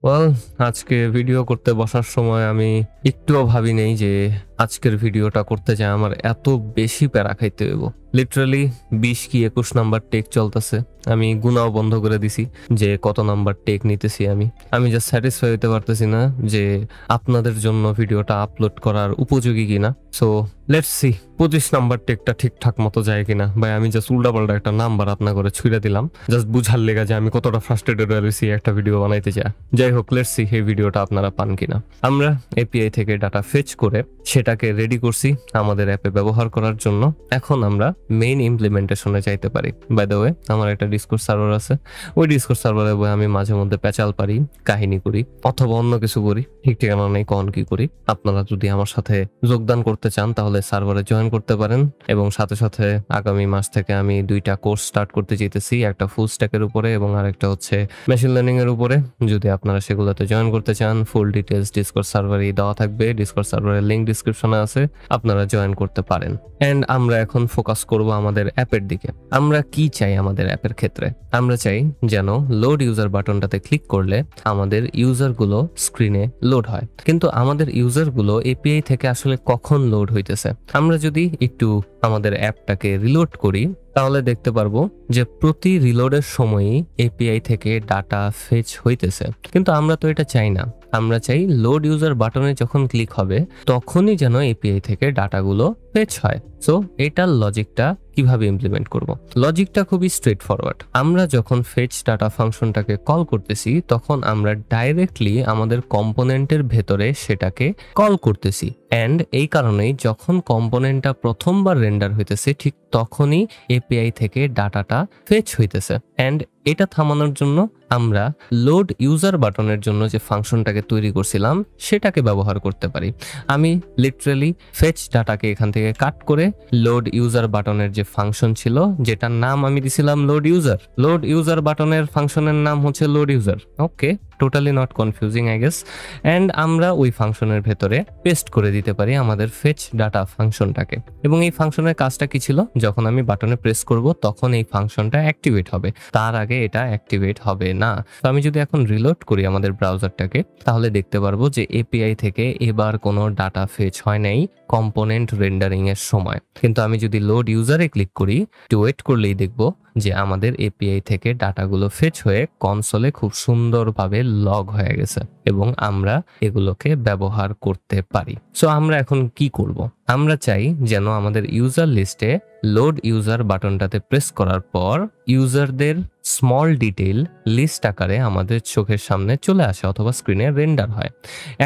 Well, আজকে video করতে বসার সময় আমি একটুও ভাবি নেই যে আজকের ভিডিওটা করতে যায় আমার এত বেশি প্যারা খাইতে হইব। লিটারালি 20 কি 21 নাম্বার টেক চলতেছে। আমি গুনাও বন্ধ করে দিছি যে কত নাম্বার টেক নিতেছি। আমি জাস্ট স্যাটিসফাই হতে পারতেছি না যে আপনাদের জন্য ভিডিওটা আপলোড করার উপযোগী কিনা। সো লেটস সি 25 নাম্বার টেকটা ঠিকঠাক মতো যায় কিনা। ভাই আমি জাস্ট উল্টাপাল্টা একটা নাম্বার আপনা করে ছুঁড়ে দিলাম জাস্ট বুঝার লেগা যে আমি কতটা ফ্রাস্ট্রেটেড হয়েছি একটা ভিডিও বানাইতে চাই। যাই হোক, লেটস সি এই ভিডিওটা আপনারা পান কিনা। আমরা এপিআই থেকে ডাটা ফেচ করে সেটাকে রেডি করছি আমাদের অ্যাপে ব্যবহার করার জন্য। এখন আমরা মেইন ইমপ্লিমেন্টেশনে যাইতে পারি। বাই দ্য ওয়ে, আমার একটা ডিসকর্ড সার্ভার আছে। ওই ডিসকর্ড সার্ভারে বই আমি মাঝে মধ্যে প্যাচাল পারি, কাহিনী করি, অথবা অন্য কিছু করি। ঠিক ঠিকানা নেই কখন কি করি। আপনারা যদি আমার সাথে যোগদান করতে চান তাহলে সার্ভারে জয়েন করতে পারেন। এবং সাথে সাথে আগামী মাস থেকে আমি 2টা কোর্স স্টার্ট করতে চাইতেছি, একটা ফুল স্ট্যাকের উপরে এবং আরেকটা হচ্ছে মেশিন লার্নিং এর উপরে। যদি আপনারা সেগুলোতে জয়েন করতে চান, ফুল ডিটেলস ডিসকর্ড সার্ভারে দেওয়া থাকবে। ডিসকর্ড সার্ভারের লিংক ডিসক্রিপশনে আছে, আপনারা জয়েন করতে পারেন। এন্ড আমরা এখন ফোকাস করব আমাদের অ্যাপের দিকে। আমরা কি চাই আমাদের অ্যাপের ক্ষেত্রে? আমরা চাই যেন লোড ইউজার বাটনটাতে ক্লিক করলে আমাদের ইউজারগুলো স্ক্রিনে লোড হয়। কিন্তু আমাদের ইউজারগুলো এপিআই থেকে আসলে কখন লোড হইতেছে? আমরা যদি একটু আমাদের অ্যাপটাকে রিলোড করি তাহলে দেখতে পারবো যে প্রতি রিলোডের সময়ই এপিআই থেকে ডাটা ফেচ হইতেছে। কিন্তু আমরা তো এটা চাই না। আমরা চাই লোড ইউজার বাটনে যখন ক্লিক হবে তখনই যেন এপিআই থেকে ডাটাগুলো ফেচ হয়। সো এটার লজিকটা কিভাবে ইমপ্লিমেন্ট করব? লজিকটা খুবই স্ট্রেট ফরওয়ার্ড। আমরা যখন ফেচ ডাটা ফাংশনটাকে কল করতেছি তখন আমরা ডাইরেক্টলি আমাদের কম্পোনেন্টের ভেতরে সেটাকে কল করতেছি। এন্ড এই কারণেই যখন কম্পোনেন্টটা প্রথমবার রেন্ডার হইতেছে ঠিক তখনই এপিআই থেকে ডাটাটা ফেচ হইতেছে। এন্ড এটা থামানোর জন্য আমরা লোড ইউজার বাটনের জন্য যে ফাংশনটাকে তৈরি করছিলাম সেটাকে ব্যবহার করতে পারি। আমি লিটারালি ফেচ ডাটাকে এখান থেকে কাট করে লোড ইউজার বাটনের যে ফাংশন ছিল যেটার নাম আমি দিছিলাম লোড ইউজার বাটনের ফাংশনের নাম হচ্ছে load user. Okay, totally not confusing I guess. And আমরা ওই ফাংশনের ভেতরে পেস্ট করে দিতে পারি আমাদের ফেচ ডাটা ফাংশনটাকে। এবং এই ফাংশনের কাজটা কি ছিল? যখন আমি বাটনে প্রেস করব তখন এই ফাংশনটা অ্যাক্টিভেট হবে, তার আগে এটা অ্যাক্টিভেট হবে না। তো আমি যদি এখন রিলোড করি আমাদের ব্রাউজারটাকে তাহলে দেখতে পারবো যে এপিআই থেকে এবার কোনো ডাটা ফেচ হয় নাই কম্পোনেন্ট রেন্ডারিং এর সময়। কিন্তু আমি যদি লোড ইউজারে ক্লিক করি, একটু ওয়েট করলেই দেখবো যে আমাদের এপিআই থেকে ডাটাগুলো ফেচ হয়ে কনসোলে খুব সুন্দরভাবে লগ হয়ে গেছে এবং আমরা এগুলোকে ব্যবহার করতে পারি। সো আমরা এখন কি করব? আমরা চাই যেন আমাদের ইউজার লিস্টে লোড ইউজার বাটনটাতে প্রেস করার পর ইউজারদের স্মল ডিটেইল লিস্ট আকারে আমাদের চোখের সামনে চলে আসে অথবা স্ক্রিনে রেন্ডার হয়।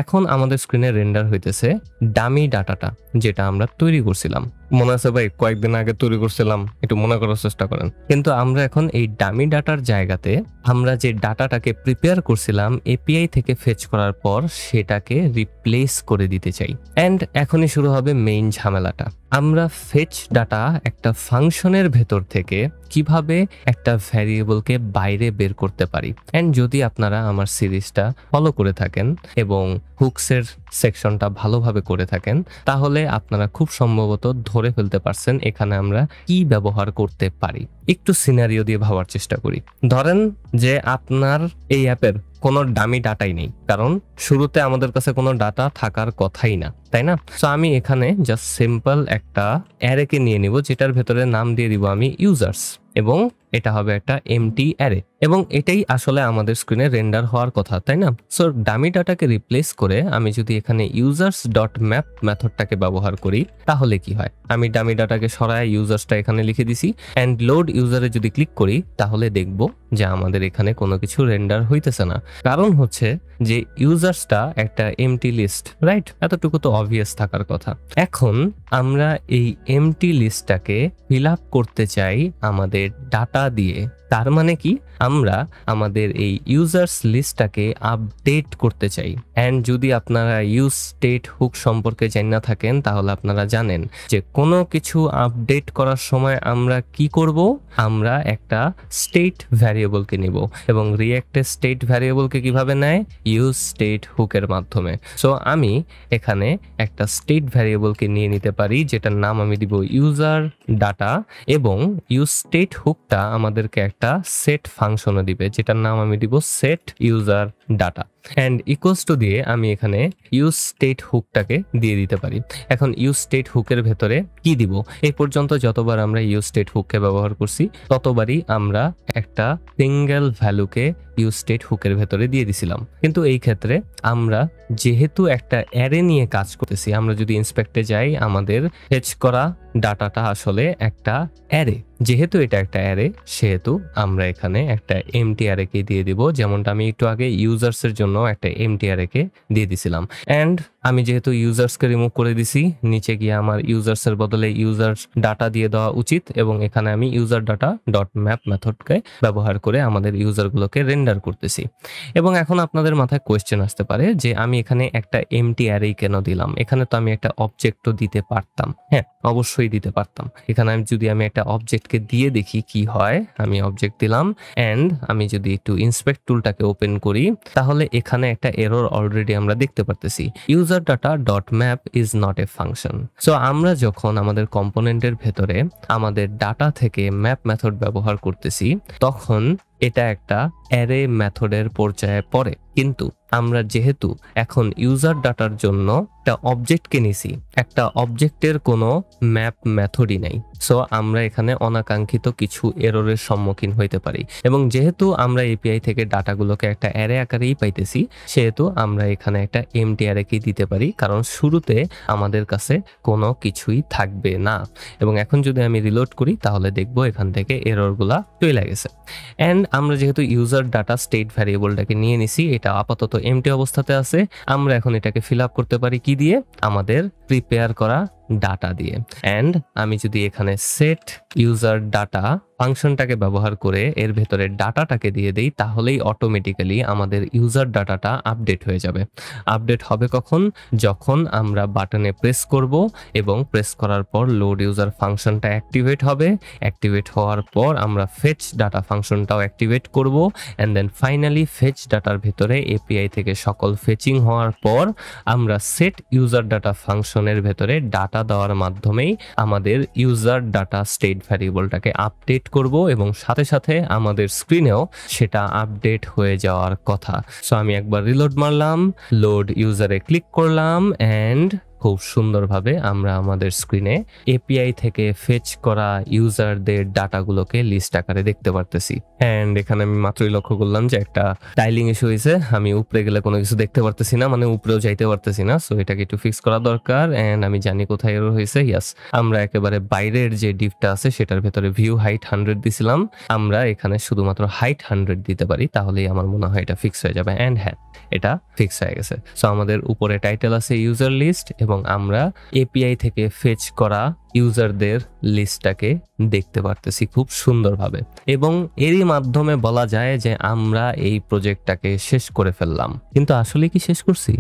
এখন আমাদের স্ক্রিনে রেন্ডার হইতেছে ডামি ডাটাটা যেটা আমরা তৈরি করছিলাম। মনে আছে ভাই, কয়েকদিন আগে তৈরি করছিলাম, একটু মনে করার চেষ্টা করেন। কিন্তু আমরা এখন এই ডামি ডাটার জায়গাতে আমরা যে ডাটাটাকে প্রিপেয়ার করছিলাম এপিআই থেকে ফেচ করার পর সেটাকে রিপ্লেস করে দিতে চাই। এন্ড এখনই শুরু হবে মেইন ঝামেলাটা। আমরা ফেচ ডাটা একটা ফাংশনের ভেতর থেকে কিভাবে একটা ভ্যারিয়েবলকে বাইরে বের করতে পারি। এন্ড যদি আপনারা আমার সিরিজটা ফলো করে থাকেন এবং হুকসের সেকশনটা ভালোভাবে করে থাকেন তাহলে আপনারা খুব সম্ভবত ধরে ফেলতে পারছেন এখানে আমরা কি ব্যবহার করতে পারি। একটু সিনারিও দিয়ে ভাবার চেষ্টা করি। ধরেন যে আপনার এই অ্যাপের কোনো ডামি ডাটাই নেই, কারণ শুরুতে আমাদের কাছে কোনো ডাটা থাকার কথাই না, তাই না? সো আমি এখানে জাস্ট সিম্পল একটা অ্যারেকে নিয়ে নিব যেটার ভেতরে নাম দিয়ে দিব আমি ইউজার্স, এবং এটা হবে একটা এমটি অ্যারে এবং এটাই আসলে আমাদের স্ক্রিনে রেন্ডার হওয়ার কথা, তাই না? সো ডামি ডাটাকে রিপ্লেস করে আমি যদি এখানে ইউজার্স ডট ম্যাপ মেথডটাকে ব্যবহার করি তাহলে কি হয়? আমি ডামি ডাটাকে সরায় ইউজার্সটা এখানে লিখে দিছি এন্ড লোড ইউজারে যদি ক্লিক করি তাহলে দেখব যে আমাদের এখানে কোনো কিছু রেন্ডার হইতেছে না। কারণ হচ্ছে যে ইউজার্সটা একটা এমটি লিস্ট, রাইট? এতটুকু তো অবভিয়াস থাকার কথা। এখন আমরা এই এমটি লিস্টটাকে ফিল আপ করতে চাই আমাদের ডাটা দিয়ে। তার মানে কি? আমরা আমাদের এই ইউজার্স লিস্টটাকে আপডেট করতে চাই। এন্ড যদি আপনারা ইউজ স্টেট হুক সম্পর্কে জানেন না থাকেন তাহলে আপনারা জানেন যে কোনো কিছু আপডেট করার সময় আমরা কি করব? আমরা একটা স্টেট ভ্যারিয়েবলকে নিব এবং রিঅ্যাক্টের স্টেট ভ্যারিয়েবলকে কিভাবে নেয়? ইউজ স্টেট হুকের মাধ্যমে। সো আমি এখানে একটা স্টেট ভ্যারিয়েবলকে নিয়ে নিতে পারি যেটার নাম আমি দিব ইউজার ডাটা এবং ইউজ স্টেট হুকটা আমাদেরকে একটা সেট ফাংশনও দিবে যেটার নাম আমি দিব set user data and equals to দিয়ে আমি এখানে ইউজ স্টেট হুকটাকে দিয়ে দিতে পারি। এখন ইউজ স্টেট হুকের ভেতরে কি দিব, এই পর্যন্ত যতবার আমরা ইউজ স্টেট হুককে ব্যবহার করছি ততবারই আমরা একটা সিঙ্গেল ভ্যালুকে ইউজ স্টেট হুকের ভেতরে দিয়ে দিছিলাম। কিন্তু এই ক্ষেত্রে আমরা যেহেতু একটা অ্যারে নিয়ে কাজ করতেছি, আমরা যদি ইন্সপেক্টে যাই আমাদের ফেচ করা ডাটাটা আসলে একটা অ্যারে। যেহেতু এটা একটা অ্যারে সেহেতু আমরা এখানে একটা এমটি অ্যারেকে দিয়ে দিব, যেমনটা আমি একটু আগে ইউজার্সের জন্য একটা এমটি অ্যারেকে দিয়ে দিছিলাম। অ্যান্ড আমি যেহেতু ইউজার্সকে রিমুভ করে দিছি, নিচে গিয়ে আমার ইউজার্সের বদলে ইউজার্স ডাটা দিয়ে দেওয়া উচিত এবং এখানে আমি ইউজার ডাটা ডট ম্যাপ মেথডকে ব্যবহার করে আমাদের ইউজারগুলোকে রেন্ডার করতেছি। এবং এখন আপনাদের মাথায় কোয়েশ্চেন আসতে পারে যে আমি এখানে একটা এমটি অ্যারে কেন দিলাম, এখানে তো আমি একটা অবজেক্টও দিতে পারতাম। হ্যাঁ, অবশ্যই দিতে পারতাম। এখানে যদি আমি একটা অবজেক্টকে দিয়ে দেখি কি হয়, আমি অবজেক্ট দিলাম অ্যান্ড আমি যদি একটু ইন্সপেক্ট টুলটাকে ওপেন করি তাহলে এখানে একটা এরর অলরেডি আমরা দেখতে পারতেছি, user data dot map is not a function. So আমরা যখন আমাদের কম্পোনেন্টের ভেতরে আমাদের ডাটা থেকে ম্যাপ মেথড ব্যবহার করতেছি তখন এটা একটা অ্যারে মেথডের পর্যায়ে পড়ে। কিন্তু আমরা যেহেতু এখন ইউজার ডাটার জন্য একটা অবজেক্টকে নিছি, একটা অবজেক্টের কোনো ম্যাপ মেথডই নাই, সো আমরা এখানে অনাকাঙ্ক্ষিত কিছু এররের সম্মুখীন হইতে পারি। এবং যেহেতু আমরা এপিআই থেকে ডাটাগুলোকে একটা অ্যারে আকারেই পাইতেছি সেহেতু আমরা এখানে একটা এমটি অ্যারেকেই দিতে পারি, কারণ শুরুতে আমাদের কাছে কোনো কিছুই থাকবে না। এবং এখন যদি আমি রিলোড করি তাহলে দেখবো এখান থেকে এররগুলা চলে গেছে। অ্যান্ড আমরা যেহেতু ইউজার ডাটা স্টেট ভ্যারিয়েবলটাকে নিয়ে নিছি, এটা আপাতত এমটি অবস্থাতে আছে, আমরা এখন এটাকে ফিল আপ করতে পারি কি দিয়ে, আমাদের প্রিপেয়ার করা ডাটা দিয়ে। অ্যান্ড আমি যদি এখানে সেট ইউজার ডাটা ফাংশনটাকে ব্যবহার করে এর ভেতরে ডাটাটাকে দিয়ে দেই তাহলেই অটোমেটিক্যালি আমাদের ইউজার ডাটাটা আপডেট হয়ে যাবে। আপডেট হবে কখন, যখন আমরা বাটনে প্রেস করব এবং প্রেস করার পর লোড ইউজার ফাংশনটা অ্যাক্টিভেট হবে। অ্যাক্টিভেট হওয়ার পর আমরা ফেচ ডাটা ফাংশনটাও অ্যাক্টিভেট করব অ্যান্ড দেন ফাইনালি ফেচ ডাটার ভেতরে এপিআই থেকে সকল ফেচিং হওয়ার পর আমরা সেট ইউজার ডাটা ফাংশনের ভেতরে ডাটা দেওয়ার মাধ্যমেই আমাদের ইউজার ডাটা স্টেট ভ্যারিয়েবলটাকে আপডেট করব এবং সাথে সাথে আমাদের স্ক্রিনেও সেটা আপডেট হয়ে যাওয়ার কথা। সো আমি একবার রিলোড মারলাম, লোড ইউজারে ক্লিক করলাম অ্যান্ড খুব সুন্দরভাবে আমরা আমাদের স্ক্রিনে এপিআই থেকে ফেচ করা ইউজারদের ডাটাগুলোকে লিস্ট আকারে দেখতে পারতেছি। অ্যান্ড এখানে আমি মাত্রই লক্ষ্য করলাম যে একটা টাইলিং ইস্যু হয়েছে, আমি উপরে গেলে কোনো কিছু দেখতে পারতেছি না, মানে উপরেও যাইতে পারতেছি না। সো এটাকে একটু ফিক্স করা দরকার অ্যান্ড আমি জানি কোথায় এরর হয়েছে। ইয়াস, আমরা একেবারে বাইরের যে ডিপটা আছে সেটার ভেতরে ভিউ হাইট 100 দিছিলাম, আমরা এখানে শুধুমাত্র হাইট 100 দিতে পারি, তাহলেই আমার মনে হয় এটা ফিক্স হয়ে যাবে। অ্যান্ড হ্যাঁ, এটা ফিক্স হয়ে গেছে। সো আমাদের উপরে টাইটেল আছে ইউজার লিস্ট এবং আমরা এপিআই থেকে ফেচ করা ইউজারদের লিস্টটাকে দেখতে পারতেছি খুব সুন্দরভাবে। এবং এরই মাধ্যমে বলা যায় যে আমরা এই প্রজেক্টটাকে শেষ করে ফেললাম। কিন্তু আসলে কি শেষ করছি?